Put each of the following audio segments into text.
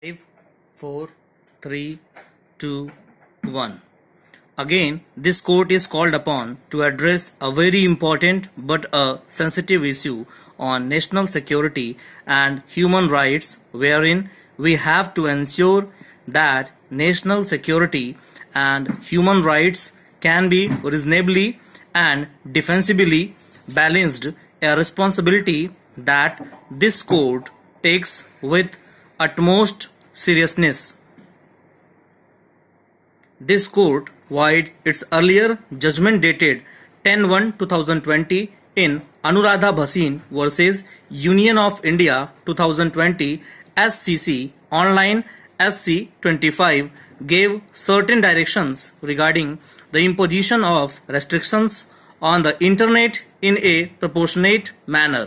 5, 4, 3, 2, 1. Again, this court is called upon to address a very important but a sensitive issue on national security and human rights, wherein we have to ensure that national security and human rights can be reasonably and defensibly balanced, a responsibility that this court takes with utmost seriousness. This court, void its earlier judgment dated 10/1/2020 in Anuradha Bhasin versus Union of India 2020 SCC online SC 25, gave certain directions regarding the imposition of restrictions on the internet in a proportionate manner.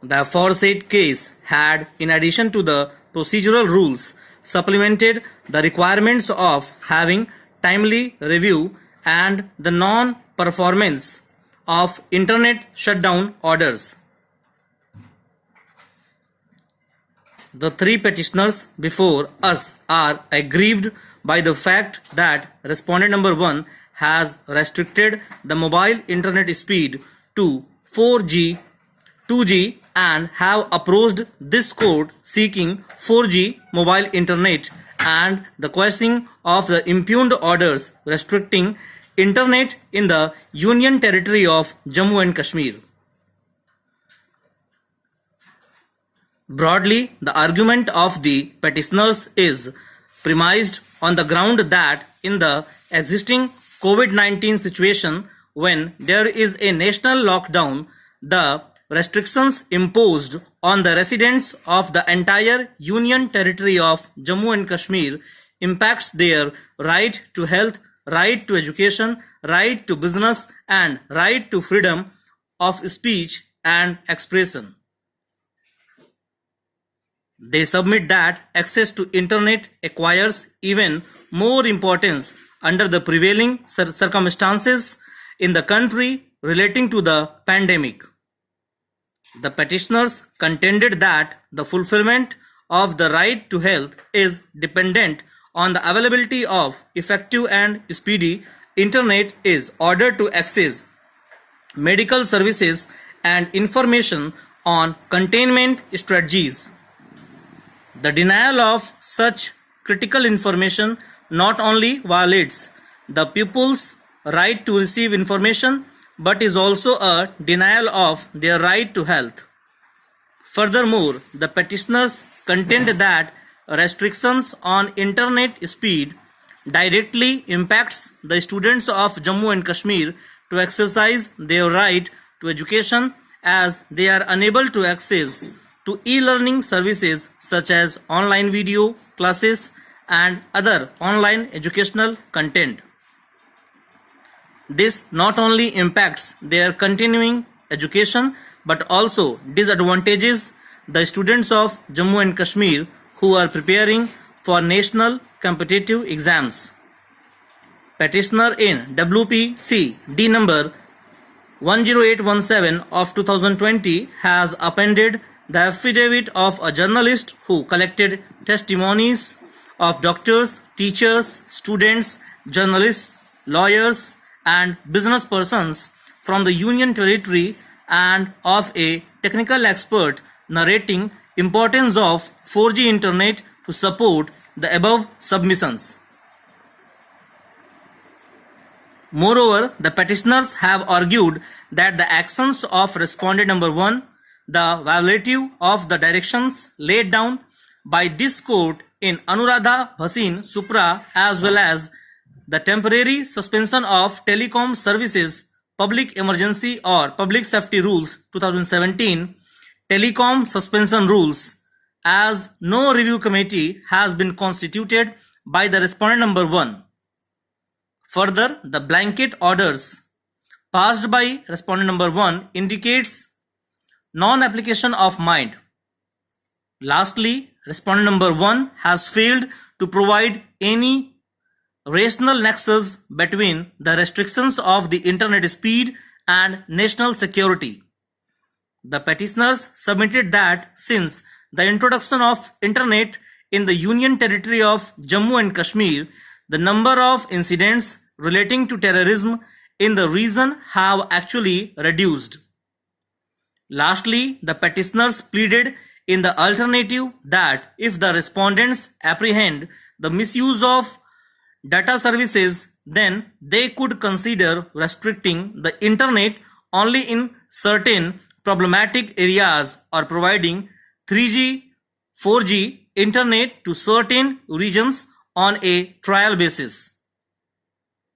The aforesaid case had, in addition to the procedural rules, supplemented the requirements of having timely review and the non-performance of internet shutdown orders. The three petitioners before us are aggrieved by the fact that respondent number 1 has restricted the mobile internet speed to 4G, 2G and have approached this court seeking 4G mobile internet and the questioning of the impugned orders restricting internet in the Union Territory of Jammu and Kashmir. Broadly, the argument of the petitioners is premised on the ground that in the existing COVID-19 situation, when there is a national lockdown, the restrictions imposed on the residents of the entire Union Territory of Jammu and Kashmir impacts their right to health, right to education, right to business and right to freedom of speech and expression. They submit that access to internet acquires even more importance under the prevailing circumstances in the country relating to the pandemic. The petitioners contended that the fulfillment of the right to health is dependent on the availability of effective and speedy internet in order to access medical services and information on containment strategies. The denial of such critical information not only violates the people's right to receive information but is also a denial of their right to health. Furthermore, the petitioners contend that restrictions on internet speed directly impacts the students of Jammu and Kashmir to exercise their right to education, as they are unable to access to e-learning services such as online video classes and other online educational content. This not only impacts their continuing education but also disadvantages the students of Jammu and Kashmir who are preparing for national competitive exams. Petitioner in WPC D number 10817 of 2020 has appended the affidavit of a journalist who collected testimonies of doctors, teachers, students, journalists, lawyers, and business persons from the Union Territory and of a technical expert narrating importance of 4G internet to support the above submissions. Moreover, the petitioners have argued that the actions of respondent number 1, the violative of the directions laid down by this court in Anuradha Bhasin Supra, as well as the temporary suspension of telecom services Public Emergency or Public Safety Rules 2017, Telecom Suspension Rules, as no review committee has been constituted by the respondent number 1. Further, the blanket orders passed by respondent number 1 indicates non-application of mind. Lastly, respondent number 1 has failed to provide any rational nexus between the restrictions of the internet speed and national security. The petitioners submitted that since the introduction of internet in the Union Territory of Jammu and Kashmir, the number of incidents relating to terrorism in the region have actually reduced. Lastly, the petitioners pleaded in the alternative that if the respondents apprehend the misuse of data services, then they could consider restricting the internet only in certain problematic areas or providing 3G, 4G internet to certain regions on a trial basis.